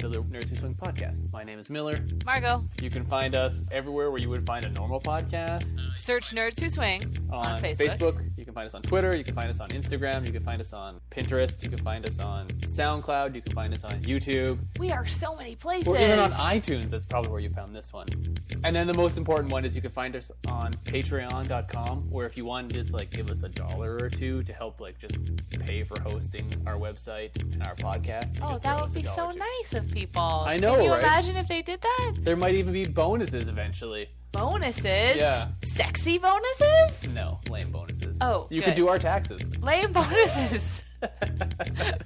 to the Nerds Who Swing podcast. My name is Miller. Margot. You can find us everywhere where you would find a normal podcast. Search Nerds Who Swing on Facebook. You can find us on Twitter. You can find us on Instagram. You can find us on Pinterest. You can find us on SoundCloud. You can find us on YouTube. We are so many places. Or even on iTunes. That's probably where you found this one. And then the most important one is you can find us on Patreon.com, where if you want to just give us $1 or $2 to help just pay for hosting our website and our podcast. Oh, that would be so nice of people. I know, Can you right? imagine if they did that? There might even be bonuses eventually. Bonuses? Yeah. Sexy bonuses? No, lame bonuses. Oh, you good. could do our taxes. Lame bonuses.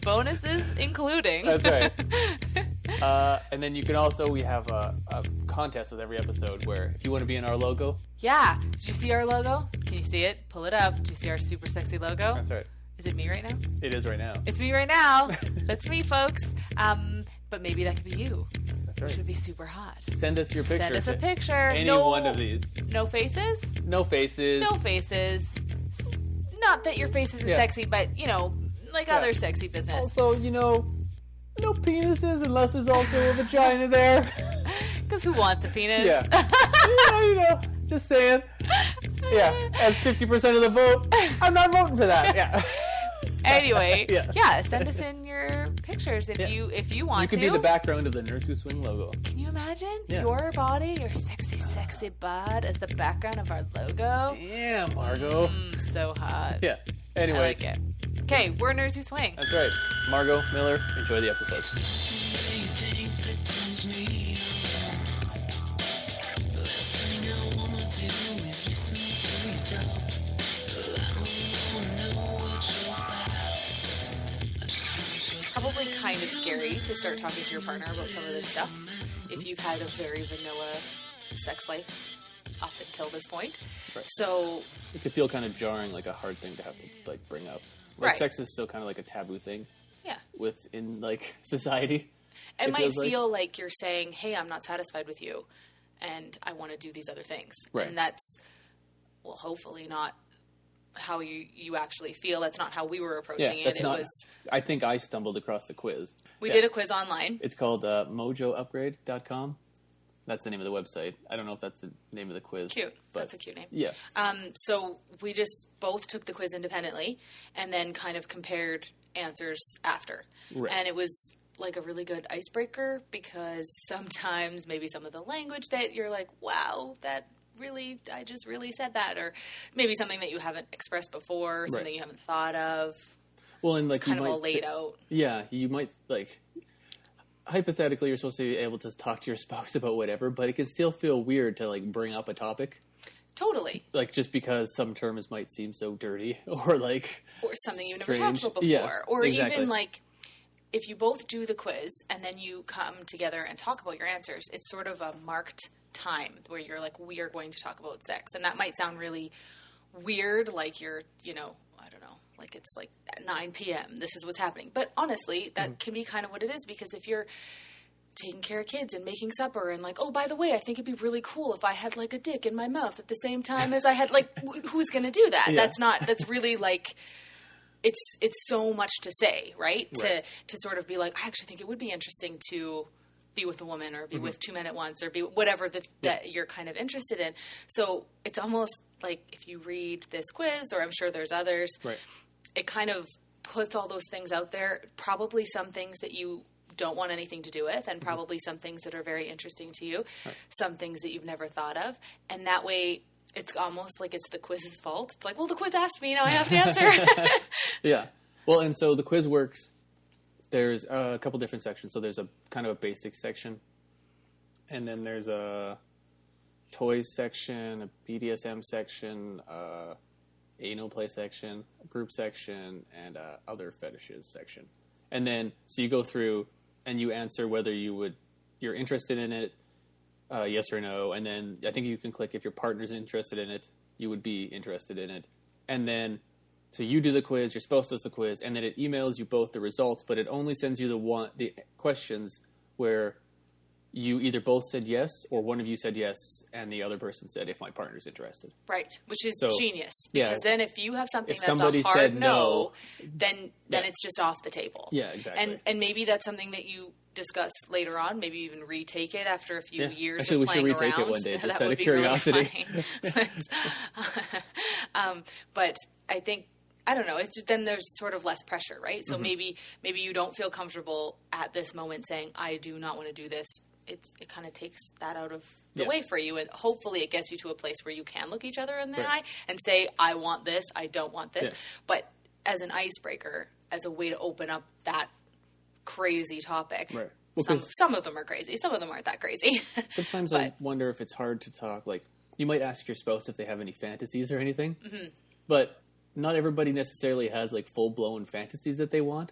Bonuses including. That's right. And then you can also, we have a contest with every episode where if you want to be in our logo. Yeah. Did you see our logo? Can you see it? Pull it up. Do you see our super sexy logo? That's right. Is it me right now? It is right now. It's me right now. That's me, folks. But maybe that could be you. That's right. Which would be super hot. Send us your picture. Send us a picture. Any one of these. No faces? No faces. No faces. Not that your face isn't sexy, but, other sexy business. Also, no penises unless there's also a vagina there. Because who wants a penis? Yeah. Just saying. Yeah, as 50% of the vote, I'm not voting for that. Yeah. Anyway, send us in your pictures if you want to. You could be the background of the Nerds Who Swing logo. Can you imagine your body, your sexy, sexy bod as the background of our logo? Damn, Margot. So hot. Yeah. Anyway. I like it. Okay, we're Nerds Who Swing. That's right. Margot, Miller, enjoy the episode. It's probably kind of scary to start talking to your partner about some of this stuff if you've had a very vanilla sex life up until this point. Right. So it could feel kind of jarring, like a hard thing to have to bring up. Sex is still kind of like a taboo thing. Yeah. Within society. It might feel like you're saying, "Hey, I'm not satisfied with you, and I want to do these other things." Right. And that's, well, hopefully not how you actually feel. That's not how we were approaching it. I think I stumbled across the quiz. We did a quiz online. It's called mojoupgrade.com. That's the name of the website. I don't know if that's the name of the quiz. Cute. That's a cute name. Yeah. So we just both took the quiz independently and then kind of compared answers after. Right. And it was a really good icebreaker because sometimes maybe some of the language that you're like, wow, I just really said that. Or maybe something that you haven't expressed before, or something you haven't thought of. Well, and it's kind of all laid out. Yeah. You might hypothetically, you're supposed to be able to talk to your spouse about whatever, but it can still feel weird to bring up a topic. Totally. Just because some terms might seem so dirty or something you've strange. Never talked about before. Yeah, or exactly. even if you both do the quiz and then you come together and talk about your answers, it's sort of a marked time where you're we are going to talk about sex. And that might sound really weird, you're, I don't know, it's at 9 p.m. This is what's happening. But honestly, that can be kind of what it is, because if you're taking care of kids and making supper and oh, by the way, I think it'd be really cool if I had a dick in my mouth at the same time as I had who's going to do that? Yeah. That's really it's so much to say, right? To sort of be I actually think it would be interesting to be with a woman or be with two men at once or be whatever that you're kind of interested in. So it's almost if you read this quiz, or I'm sure there's others, it kind of puts all those things out there, probably some things that you don't want anything to do with, and probably some things that are very interesting to you, some things that you've never thought of. And that way it's almost it's the quiz's fault. It's well, the quiz asked me, now I have to answer. Yeah. Well, and so the quiz works. There's a couple different sections. So there's a kind of a basic section, and then there's a toys section, a BDSM section, anal play section, a group section, and other fetishes section. And then, so you go through and you answer whether you're interested in it, yes or no. And then I think you can click if your partner's interested in it, you would be interested in it. And then, so you do the quiz, your spouse does the quiz, and then it emails you both the results, but it only sends you the questions where you either both said yes or one of you said yes and the other person said, if my partner's interested. Right, which is genius. Yeah, because then if you have something that's a hard no, then it's just off the table. Yeah, exactly. And maybe that's something that you discuss later on, maybe even retake it after a few years Actually, of playing we should retake around. it one day, just That out would of be curiosity. really funny. But I think, I don't know, it's then there's sort of less pressure, right? So maybe you don't feel comfortable at this moment saying, I do not want to do this. It kind of takes that out of the way for you, and hopefully it gets you to a place where you can look each other in the eye and say, I want this, I don't want this. Yeah. But as an icebreaker, as a way to open up that crazy topic. Right. Well, some of them are crazy. Some of them aren't that crazy. Sometimes I wonder if it's hard to talk. Like, you might ask your spouse if they have any fantasies or anything, but not everybody necessarily has like full blown fantasies that they want.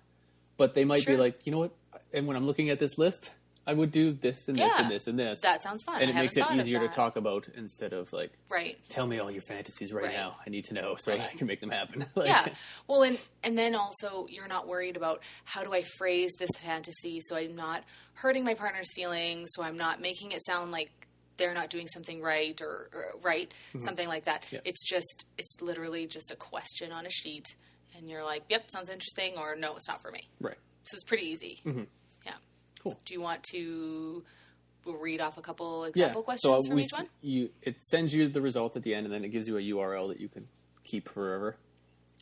But they might be like, you know what? And when I'm looking at this list, I would do this and this and this and this. That sounds fun. And it makes it easier to talk about instead of like, right. Tell me all your fantasies right now. I need to know so that I can make them happen. Yeah. Well, and then also you're not worried about how do I phrase this fantasy so I'm not hurting my partner's feelings, so I'm not making it sound like they're not doing something right or right, something like that. Yeah. It's literally just a question on a sheet, and you're like, yep, sounds interesting, or no, it's not for me. Right. So it's pretty easy. Mm-hmm. Yeah. Cool. Do you want to read off a couple example questions so from each one? It sends you the result at the end, and then it gives you a URL that you can keep forever.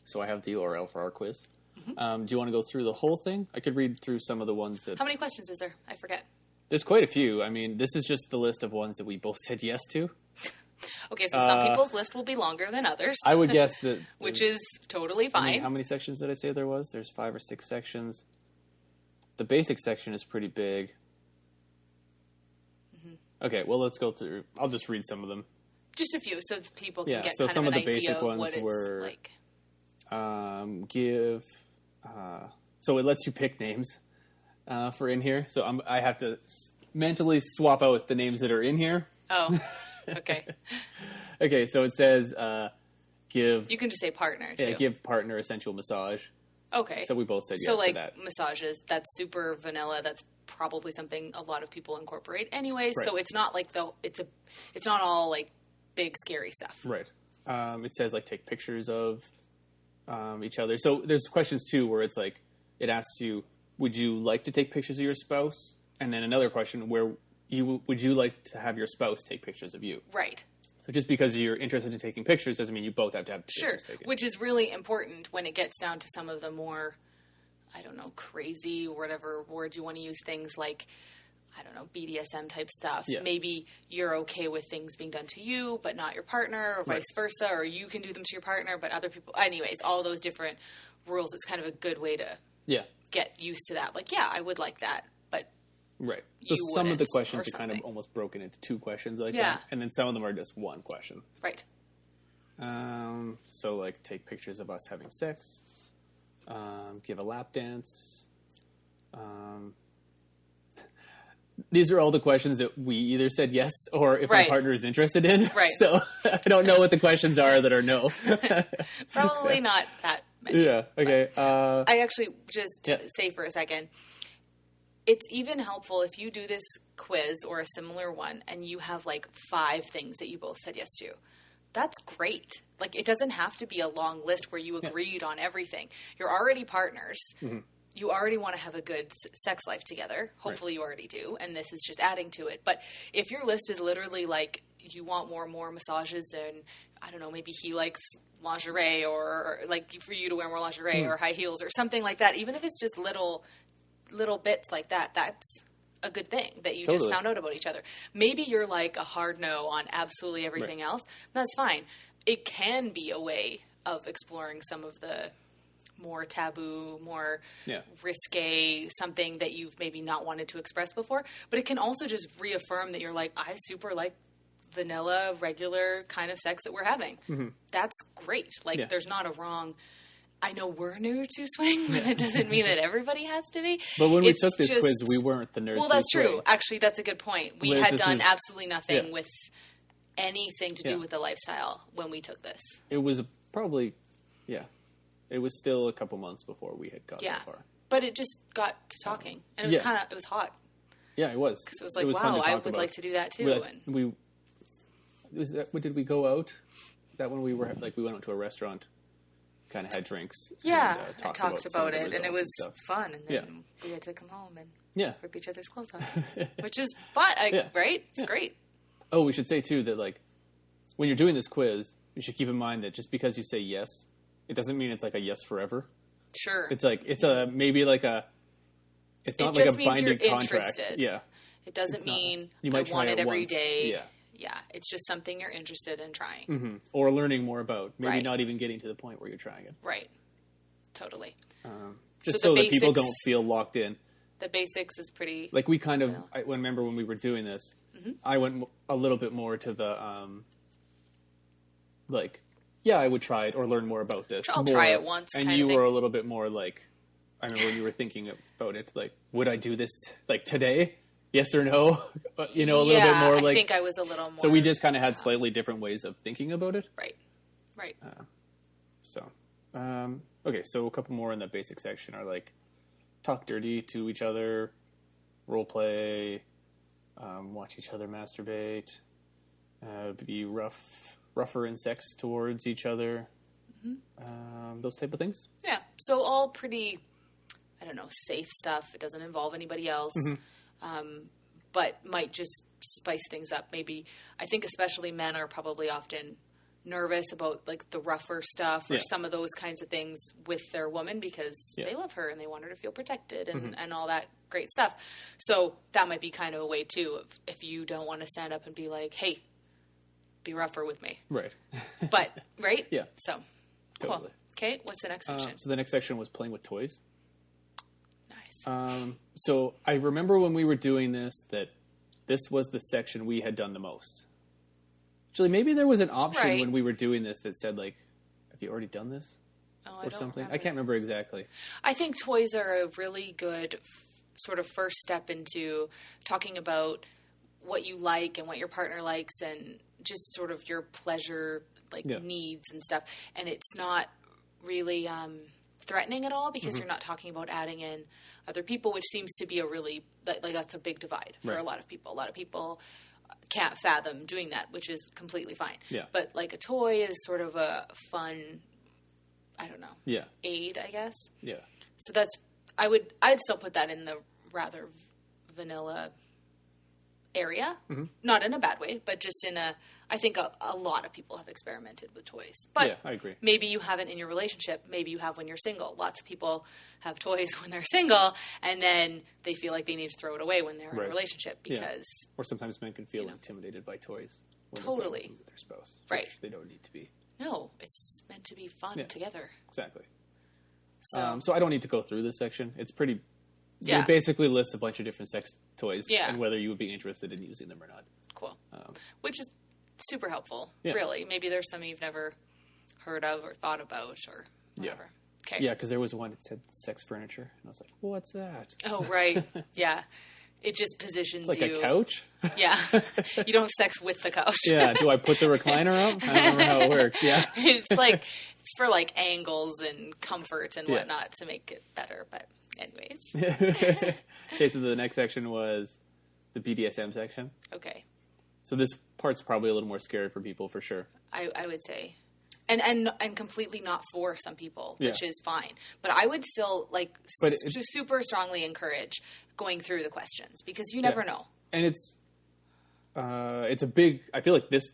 So I have the URL for our quiz. Do you want to go through the whole thing? I could read through some of the ones that... How many questions is there? I forget. There's quite a few. I mean, this is just the list of ones that we both said yes to. Okay, so some people's list will be longer than others. I would guess that... Which is totally fine. I mean, how many sections did I say there was? There's 5 or 6 sections. The basic section is pretty big. Okay, well, let's go through... I'll just read some of them. Just a few, so people can get so kind some of an of the idea basic of ones what were, it's like. So it lets you pick names for in here. So I have to mentally swap out the names that are in here. Oh, okay. Okay, so it says give... You can just say partner, too. Yeah, give partner a sensual massage. Okay. So we both said yes to that. So, like, massages, that's super vanilla. That's probably something a lot of people incorporate anyways. Right. So it's not like it's not all, like, big, scary stuff. Right. It says, like, take pictures of each other. So there's questions, too, where it's like, it asks you, would you like to take pictures of your spouse? And then another question where would you like to have your spouse take pictures of you? Right. So just because you're interested in taking pictures doesn't mean you both have to have pictures taken. Which is really important when it gets down to some of the more, I don't know, crazy or whatever word you want to use, things like, I don't know, BDSM type stuff. Yeah. Maybe you're okay with things being done to you, but not your partner, or vice versa, or you can do them to your partner, but other people... Anyways, all those different rules, it's kind of a good way to get used to that. Like, yeah, I would like that, but... Right. So some of the questions are kind of almost broken into 2 questions like that, and then some of them are just 1 question. Right. So, like, take pictures of us having sex, give a lap dance. These are all the questions that we either said yes or if my partner is interested in. Right. So I don't know what the questions are that are no. Probably not that many. Yeah. Okay. I actually just say for a second, it's even helpful if you do this quiz or a similar one and you have like 5 things that you both said yes to. That's great. Like, it doesn't have to be a long list where you agreed on everything. You're already partners. Mm-hmm. You already want to have a good sex life together. Hopefully you already do, and this is just adding to it. But if your list is literally like you want more massages and, I don't know, maybe he likes lingerie or like for you to wear more lingerie or high heels or something like that, even if it's just little bits like that, that's a good thing that you just found out about each other. Maybe you're like a hard no on absolutely everything else. That's fine. It can be a way of exploring some of the more taboo, more risque, something that you've maybe not wanted to express before. But it can also just reaffirm that you're like, I super like vanilla, regular kind of sex that we're having. Mm-hmm. That's great. Like, there's not a wrong... I know we're new to swing, but it doesn't mean that everybody has to be. But when we took this quiz, we weren't the nerds. Well, that's true. Actually, that's a good point. We had done absolutely nothing with anything to do with the lifestyle when we took this. It was probably, it was still a couple months before we had gotten that far. But it just got to talking, and it was it was hot. Yeah, it was. Because it was like, wow, I would like to do that too. Did we go out? That when we were like, we went out to a restaurant. kind of had drinks. Yeah, and, and talked about it, and it was stuff. fun. And then we had to come home and rip each other's clothes off, which is fun, right? It's great. Oh, we should say too that like when you're doing this quiz, you should keep in mind that just because you say yes, it doesn't mean it's like a yes forever. Sure. It's like it's a maybe like a. It's not like a binding contract. Interested. Yeah. It doesn't mean you might I want try it every once. day. Yeah. Yeah, it's just something you're interested in trying. Mm-hmm. Or learning more about. Maybe Right. not even getting to the point where you're trying it. Right. Totally. Just So so the that people basics- don't feel locked in. The basics is pretty... Like we kind of, I remember when we were doing this, I went a little bit more to the, like, yeah, I would try it or learn more about this. I'll try it once And kind you of were thing. a little bit more like, I remember when you were thinking about it, like, would I do this like today? Yes or no? You know, a little bit more like. I think I was a little more... So we just kind of had slightly different ways of thinking about it. Right. Right. So, okay, so a couple more in the basic section are like talk dirty to each other, role play, watch each other masturbate, be rougher in sex towards each other, those type of things. Yeah. So all pretty, I don't know, safe stuff. It doesn't involve anybody else, but might just spice things up. Maybe, I think especially men are probably often nervous about like the rougher stuff or some of those kinds of things with their woman because they love her and they want her to feel protected and all that great stuff. So that might be kind of a way too, if you don't want to stand up and be like, hey, be rougher with me. Right. But, right? Yeah. So, Totally. cool. Okay, what's the next section? So the next section was playing with toys. Nice. So I remember when we were doing this that this was the section we had done the most. Actually, maybe there was an option when we were doing this that said like, "Have you already done this?" Oh, or something. I can't remember exactly. I think toys are a really good sort of first step into talking about what you like and what your partner likes and just sort of your pleasure needs and stuff. And it's not really threatening at all because you're not talking about adding in other people, which seems to be a really that's a big divide for a lot of people. A lot of people can't fathom doing that, which is completely fine. Yeah. But like a toy is sort of a fun, I don't know, aid, I guess. Yeah. So that's I'd still put that in the rather vanilla area, not in a bad way, but just in I think a lot of people have experimented with toys. But yeah, I agree. Maybe you haven't in your relationship. Maybe you have when you're single. Lots of people have toys when they're single, and then they feel like they need to throw it away when they're in a relationship because. Or sometimes men can feel intimidated by toys. When Totally. they're with their spouse. Right. Which they don't need to be. No, it's meant to be fun together. Exactly. So I don't need to go through this section. It's pretty. Yeah. It basically lists a bunch of different sex toys and whether you would be interested in using them or not. Cool. Which is super helpful, really. Maybe there's some you've never heard of or thought about or whatever. Okay. Yeah, because there was one that said sex furniture. And I was like, what's that? Oh, right. Yeah. It just positions It's like you. a couch? Yeah. You don't have sex with the couch. Yeah. Do I put the recliner up? I don't remember how it works. Yeah. It's like, it's for like angles and comfort and whatnot to make it better. But anyways. Okay, so the next section was the BDSM section. Okay. So this part's probably a little more scary for people, for sure. I would say. And completely not for some people, which is fine. But I would still super strongly encourage going through the questions because you never know. And it's a big. I feel like this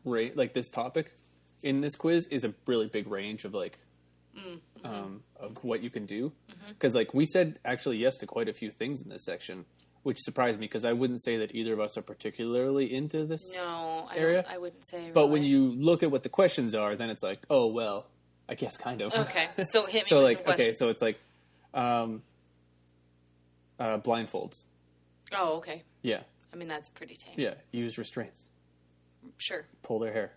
this topic in this quiz is a really big range of of what you can do because we said actually yes to quite a few things in this section. Which surprised me because I wouldn't say that either of us are particularly into this area. I wouldn't say really. But when you look at what the questions are, then it's like, oh, well, I guess kind of. Okay, so hit me so with some questions. Okay, so it's like blindfolds. Oh, okay. Yeah. I mean, that's pretty tame. Yeah, use restraints. Sure. Pull their hair.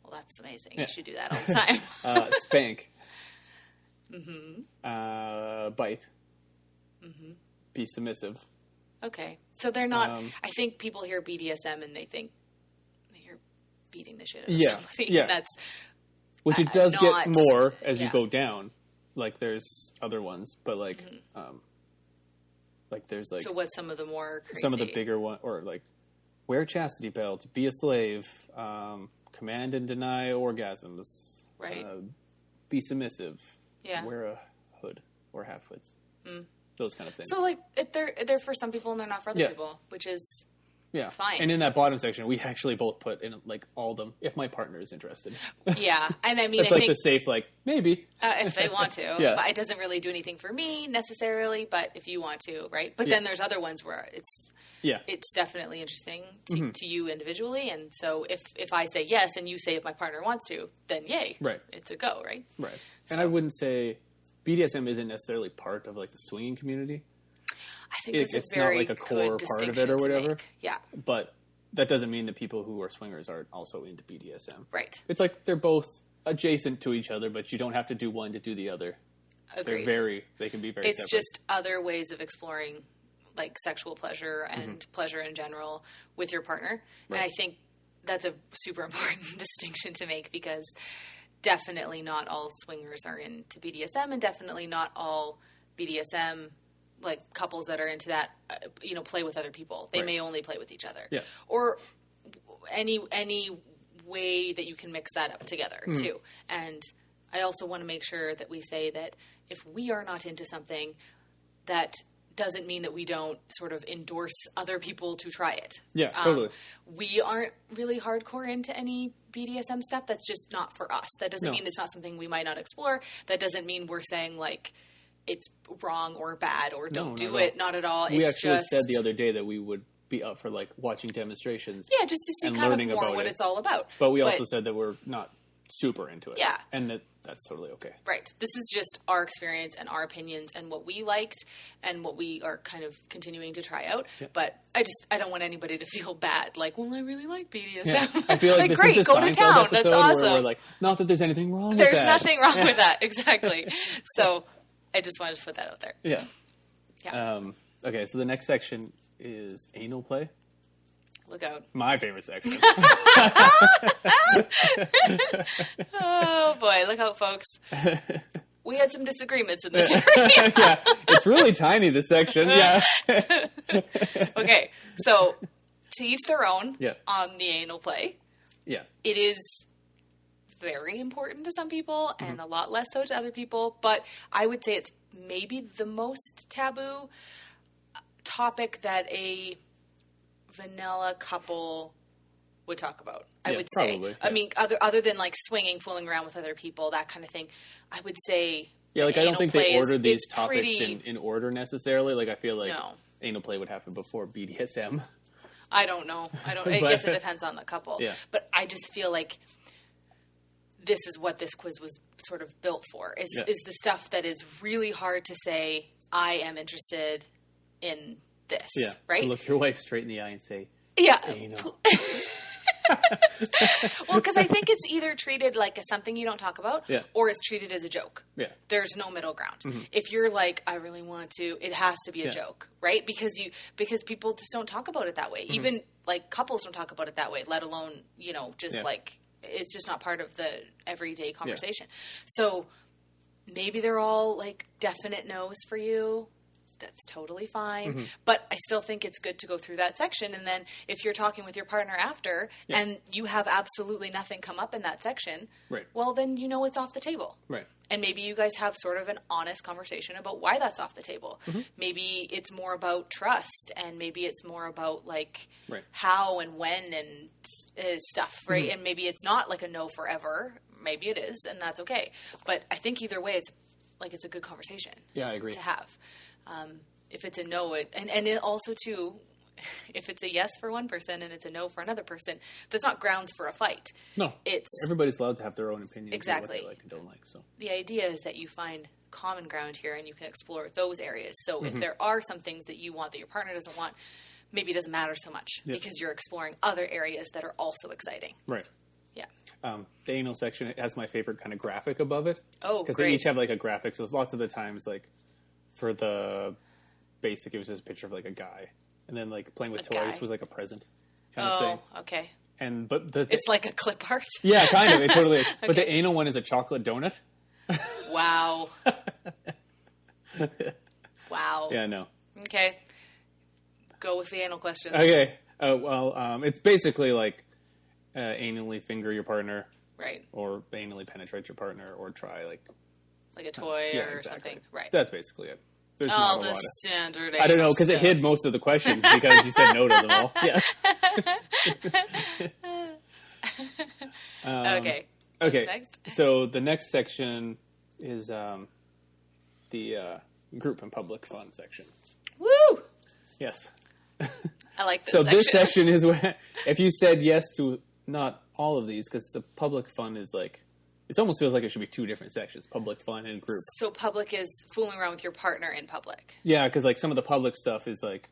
Well, that's amazing. Yeah. You should do that all the time. Spank. Mm-hmm. Bite. Mm-hmm. Be submissive. Okay. So they're not... I think people hear BDSM and they think you're beating the shit out of somebody. Yeah. And that's... Which it does get more as you go down. Like, there's other ones, but there's So what's some of the more crazy... Some of the bigger ones, or wear a chastity belt, be a slave, command and deny orgasms. Right. be submissive, Yeah. wear a hood or have hoods. Those kind of things. So, like, they're for some people and they're not for other people, which is fine. And in that bottom section, we actually both put in, like, all of them, if my partner is interested. Yeah. And I mean, It's like the safe, like, maybe. If they want to. Yeah. But it doesn't really do anything for me, necessarily, but if you want to, right? But then there's other ones where it's definitely interesting to you individually. And so if I say yes and you say if my partner wants to, then yay. Right. It's a go, right? Right. And I wouldn't say BDSM isn't necessarily part of, like, the swinging community. I think it's a very not, like, a core part of it or whatever. Yeah. But that doesn't mean that people who are swingers are also into BDSM. Right. It's like they're both adjacent to each other, but you don't have to do one to do the other. Agreed. They can be very It's separate. just other ways of exploring, like, sexual pleasure and pleasure in general with your partner. Right. And I think that's a super important distinction to make, because definitely not all swingers are into BDSM, and definitely not all BDSM, like, couples that are into that, play with other people. They may only play with each other. Yeah. Or any way that you can mix that up together, too. And I also want to make sure that we say that if we are not into something, that doesn't mean that we don't sort of endorse other people to try it. Yeah, totally. We aren't really hardcore into any BDSM stuff. That's just not for us. That doesn't mean it's not something we might not explore. That doesn't mean we're saying, like, it's wrong or bad or don't do it. Not at all. We actually said the other day that we would be up for, like, watching demonstrations. Yeah, just to see kind of more what it's all about. But we also said that we're not super into it. Yeah. And that's totally okay. Right. This is just our experience and our opinions and what we liked and what we are kind of continuing to try out. Yeah. But I don't want anybody to feel bad. Like, well, I really like BDSM. Yeah. I feel like, this great, is the go to town. That's awesome. Where we're like, not that there's anything wrong with that. There's nothing wrong with that. Exactly. So I just wanted to put that out there. Yeah. Yeah. Okay, so the next section is anal play. Look out. My favorite section. Oh, boy. Look out, folks. We had some disagreements in this area. Yeah. It's really tiny, this section. Yeah. Okay. So, to each their own Yeah. on the anal play. Yeah. It is very important to some people and a lot less so to other people. But I would say it's maybe the most taboo topic that a vanilla couple would talk about, I would say. Probably, yeah. I mean, other than, like, swinging, fooling around with other people, that kind of thing, I would say... Yeah, like, I don't think they order these topics pretty... in order necessarily. Like, I feel like No. anal play would happen before BDSM. I don't know. I guess it depends on the couple. Yeah. But I just feel like this is what this quiz was sort of built for, is the stuff that is really hard to say, I am interested in this, right? Look your wife straight in the eye and say, yeah. anal. Well, because I think it's either treated like as something you don't talk about, or it's treated as a joke. Yeah. There's no middle ground. If you're like, I really want to, it has to be a joke, right? Because people just don't talk about it that way. Even, like, couples don't talk about it that way, let alone, like, it's just not part of the everyday conversation. So maybe they're all, like, definite no's for you. That's totally fine. But I still think it's good to go through that section. And then if you're talking with your partner after and you have absolutely nothing come up in that section, well, then it's off the table. Right. And maybe you guys have sort of an honest conversation about why that's off the table. Maybe it's more about trust, and maybe it's more about, like, how and when and stuff, right? And maybe it's not like a no forever. Maybe it is, and that's okay. But I think either way, it's a good conversation. Yeah, I agree. To have. If it's a no, and it also, too, if it's a yes for one person and it's a no for another person, that's not grounds for a fight. No. Everybody's allowed to have their own opinion. Exactly. What they like and don't like. So the idea is that you find common ground here and you can explore those areas. So if there are some things that you want that your partner doesn't want, maybe it doesn't matter so much because you're exploring other areas that are also exciting. Right. Yeah. The anal section, it has my favorite kind of graphic above it. Oh, because they each have, like, a graphic. So lots of the times, like, for the basic, it was just a picture of, like, a guy. And then, like, playing with toys was, like, a present kind of thing. Oh, okay. But it's like a clip art. Yeah, kind of. It totally is. Okay. But the anal one is a chocolate donut. Wow. Wow. Yeah, no. Okay. Go with the anal questions. Okay. It's basically like anally finger your partner Right. Or anally penetrate your partner, or try like a toy or exactly. something. Right. That's basically it. There's all not a the lot of standard. I don't know, because it hid most of the questions because you said no to them all. Yeah. Okay. Okay. What's next? So the next section is the group and public fun section. Woo! Yes. I like this So section. this section is where, if you said yes to not all of these, because the public fun is like, it almost feels like it should be two different sections, public fun and group. So public is fooling around with your partner in public. Yeah, because like some of the public stuff is like,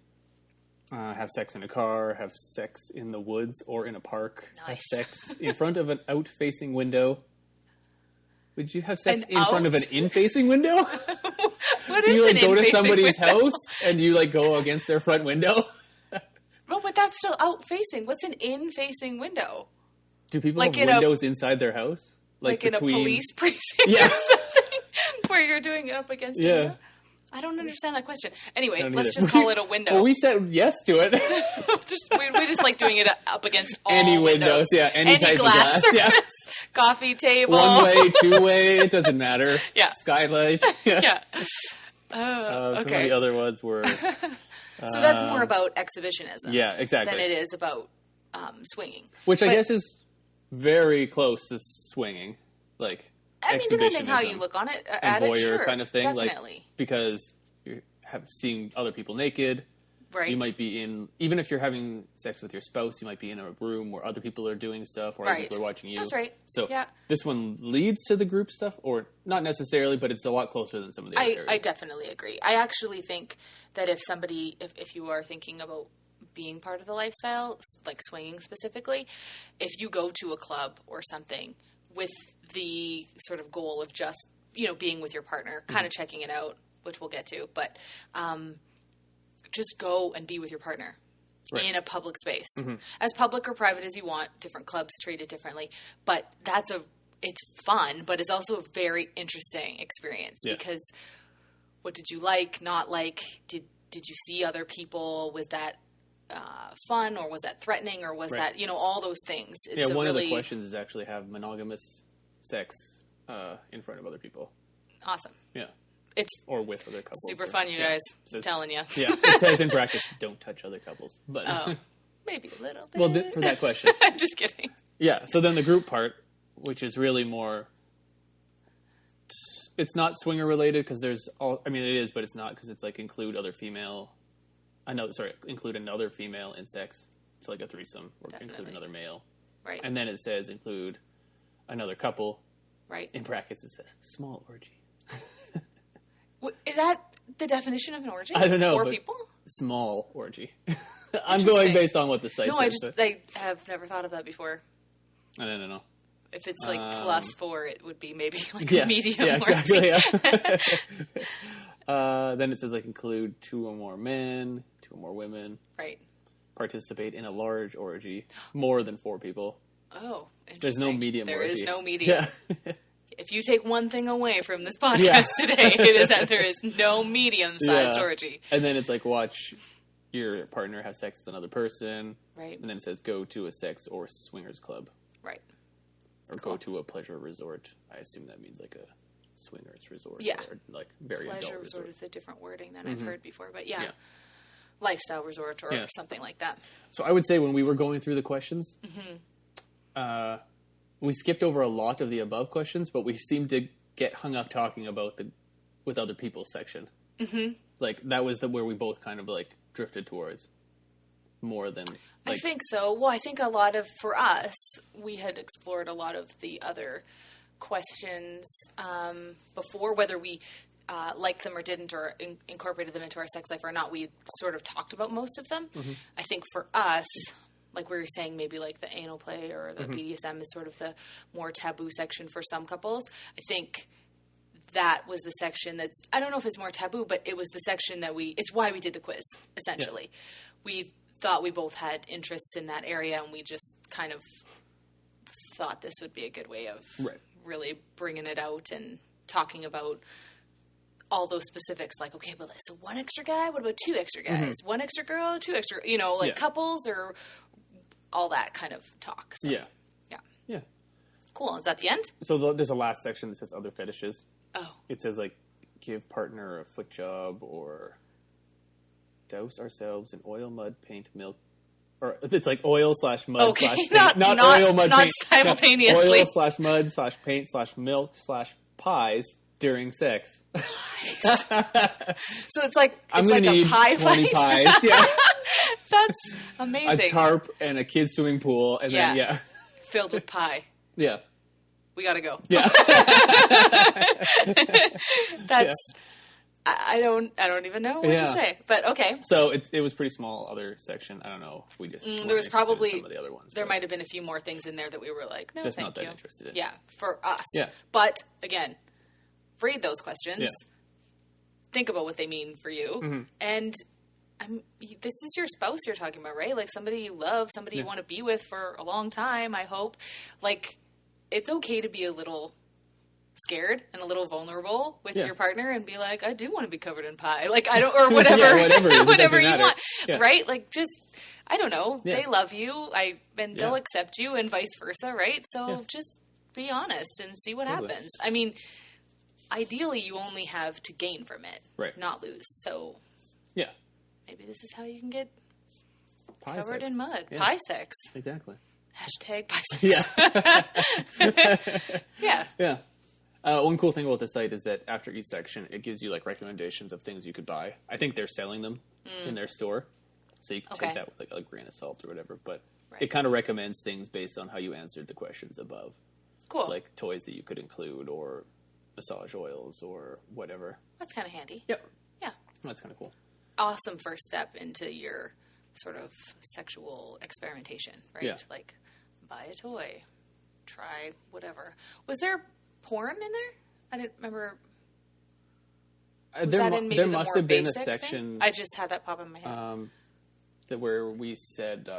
have sex in a car, have sex in the woods or in a park, Nice. have sex in front of an out-facing window. Would you have sex An in front of an in-facing window? What is You like an go to in-facing somebody's window? house and you like go against their front window? No, but that's still out-facing. What's an in-facing window? Do people Like have in a- windows inside their house? Like in a police precinct Yeah. or something? Where you're doing it up against a Yeah. window? I don't understand that question. Anyway, I don't let's either. just call it a window. Well, we said yes to it. we just like doing it up against all Any windows, yeah, any type of glass, yeah. surface, coffee table. One way, two way, it doesn't matter. Yeah. Skylight. Yeah. Some of Okay. the other ones were... So that's more about exhibitionism. Yeah, exactly. Than it is about swinging. Which I But- guess is very close to swinging. Like, I mean, depending how exhibitionism you look on it, and at it, voyeur sure, kind of thing. definitely. Like, because you have seen other people naked. Right. You might be in, even if you're having sex with your spouse, you might be in a room where other people are doing stuff, or other Right. people are watching you. That's right. So Yeah. this one leads to the group stuff, or not necessarily, but it's a lot closer than some of the other areas. I definitely agree. I actually think that if somebody, if you are thinking about being part of the lifestyle, like swinging specifically, if you go to a club or something with the sort of goal of just, being with your partner, kind of checking it out, which we'll get to, but just go and be with your partner. Right. In a public space. As public or private as you want, different clubs treat it differently, but it's fun, but it's also a very interesting experience because what did you like, not like? Did you see other people? Was that fun, or was that threatening, or was that all those things? It's one of the questions is actually have monogamous sex in front of other people. Awesome. Yeah. It's or with other couples. super fun, you guys. So, I'm telling you. Yeah, it says in brackets, don't touch other couples. But Maybe a little bit. well, for that question. I'm just kidding. Yeah, so then the group part, which is really more... It's not swinger related because there's all... I mean, it is, but it's not because it's like include other female... include another female in sex. It's like a threesome, or include another male. Right. And then it says include another couple. Right. In brackets it says small orgy. Is that the definition of an orgy? I don't know. 4 but people? Small orgy. I'm going based on what the site says. I have never thought of that before. I don't know. If it's like plus 4, it would be maybe like Yeah, a medium yeah, orgy. exactly, yeah. Then it says like include 2 or more men, 2 or more women. Right. Participate in a large orgy, more than 4 people. Oh, interesting. There's no medium There orgy. is no medium. Yeah. If you take one thing away from this podcast today, it is that there is no medium-sized Yeah. orgy. And then it's like watch your partner have sex with another person. Right. And then it says go to a sex or swingers club. Right. Or go to a pleasure resort. I assume that means like a swingers resort. Yeah. Or like very Pleasure adult resort resort. is a different wording than I've heard before, but Yeah. lifestyle resort or something like that. So I would say when we were going through the questions, we skipped over a lot of the above questions, but we seemed to get hung up talking about the with other people section. Mm-hmm. Like that was where we both kind of like drifted towards more than. Like, I think so. Well, I think for us, we had explored a lot of the other questions before, whether we liked them or didn't, or incorporated them into our sex life or not. We sort of talked about most of them. Mm-hmm. I think for us, like we were saying, maybe like the anal play or the BDSM is sort of the more taboo section for some couples. I think that was the section that's, I don't know if it's more taboo, but it was the section that it's why we did the quiz, essentially. Yeah. We thought we both had interests in that area, and we just kind of thought this would be a good way of really bringing it out and talking about all those specifics, like, okay, but so 1 extra guy, what about 2 extra guys? 1 extra girl, 2 extra, couples or all that kind of talk. So, yeah. Cool. Is that the end? So there's a last section that says other fetishes. Oh. It says, like, give partner a foot job or douse ourselves in oil, mud, paint, milk. Or it's like oil / mud / paint. Not oil, mud, not paint. simultaneously. Oil / mud / paint / milk / pies during sex. So it's like I'm going to need a pie 20 fight. pies. Yeah. That's amazing. A tarp and a kid's swimming pool. And then, filled with pie. Yeah. We gotta go. Yeah. That's... I don't even know what to say, but okay. So it was pretty small. Other section. I don't know if we just there was probably some of the other ones. There might have been a few more things in there that we were like, no, just thank not that you. interested in. Yeah, for us. Yeah, but again, read those questions. Yeah. Think about what they mean for you, and this is your spouse you're talking about, right? Like somebody you love, somebody you want to be with for a long time. I hope. Like, it's okay to be a little scared and a little vulnerable with your partner and be like, I do want to be covered in pie. Like, I don't, or whatever, whatever you want. Yeah. Right? Like, just, I don't know. Yeah. They love you. And they'll accept you and vice versa. Right? So just be honest and see what happens. I mean, ideally you only have to gain from it, not lose. So maybe this is how you can get pie covered in mud. Yeah. Pie sex. Exactly. Hashtag pie sex. Yeah. Yeah. One cool thing about the site is that after each section, it gives you like recommendations of things you could buy. I think they're selling them in their store, so you can take that with like a grain of salt or whatever. But it kind of recommends things based on how you answered the questions above. Cool. Like toys that you could include, or massage oils, or whatever. That's kind of handy. Yep. Yeah. That's kind of cool. Awesome first step into your sort of sexual experimentation, right? Yeah. Like, buy a toy, try whatever. Was there porn in there? I didn't remember. There must have been a section. Thing? I just had that pop in my head. That where we said,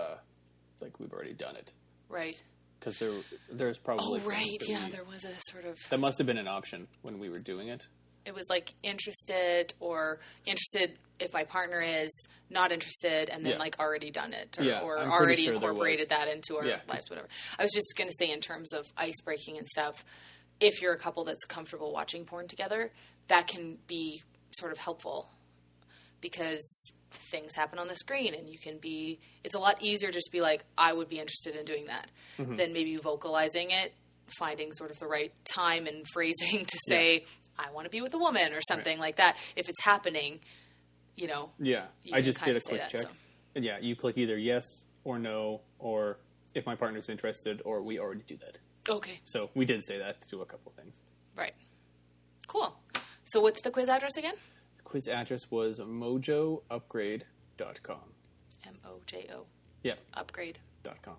like, we've already done it. Right. Because there's probably... Oh, right. Yeah, there was a sort of... That must have been an option when we were doing it. It was like interested, or interested if my partner is, not interested, and then like already done it, or already incorporated that into our lives, whatever. I was just going to say in terms of ice breaking and stuff, if you're a couple that's comfortable watching porn together, that can be sort of helpful because things happen on the screen and you can be, it's a lot easier just to be like, I would be interested in doing that than maybe vocalizing it, finding sort of the right time and phrasing to say, I want to be with a woman or something like that. If it's happening, you know. Yeah. I just did a quick check. So. And you click either yes or no, or if my partner's interested, or we already do that. Okay. So we did say that to a couple things. Right. Cool. So what's the quiz address again? The quiz address was mojoupgrade.com. MOJO. Yeah. Upgrade.com.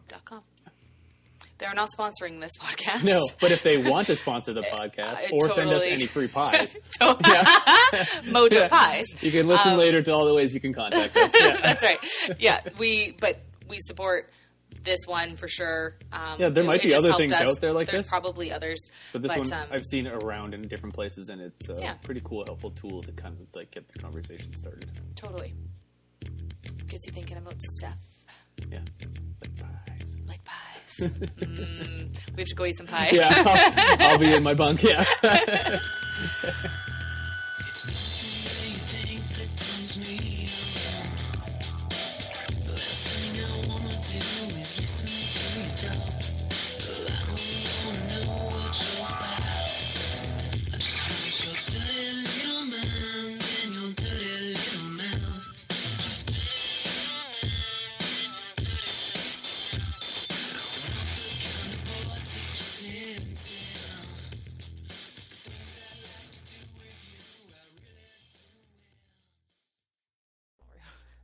They're not sponsoring this podcast. No, but if they want to sponsor the podcast or send us any free pies. Mojo Pies. You can listen later to all the ways you can contact us. Yeah. That's right. Yeah, we support this one for sure. There might be other things out there like There's this. There's probably others. But this one, I've seen it around in different places, and it's a pretty cool, helpful tool to kind of like get the conversation started. Totally. Gets you thinking about stuff. Yeah. Like pies. We have to go eat some pie. Yeah, I'll be in my bunk, yeah.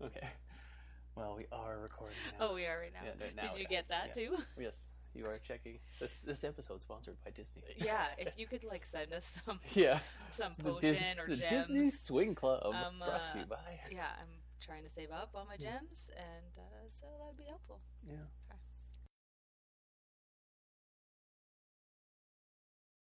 Okay. Well, we are recording now. Oh, we are right now. Now Did you get that too? Yes. You are checking. This episode's sponsored by Disney. Yeah, if you could like send us some potion or the gems. Disney Swing Club brought to you by. Yeah, I'm trying to save up on my gems, and so that would be helpful. Yeah.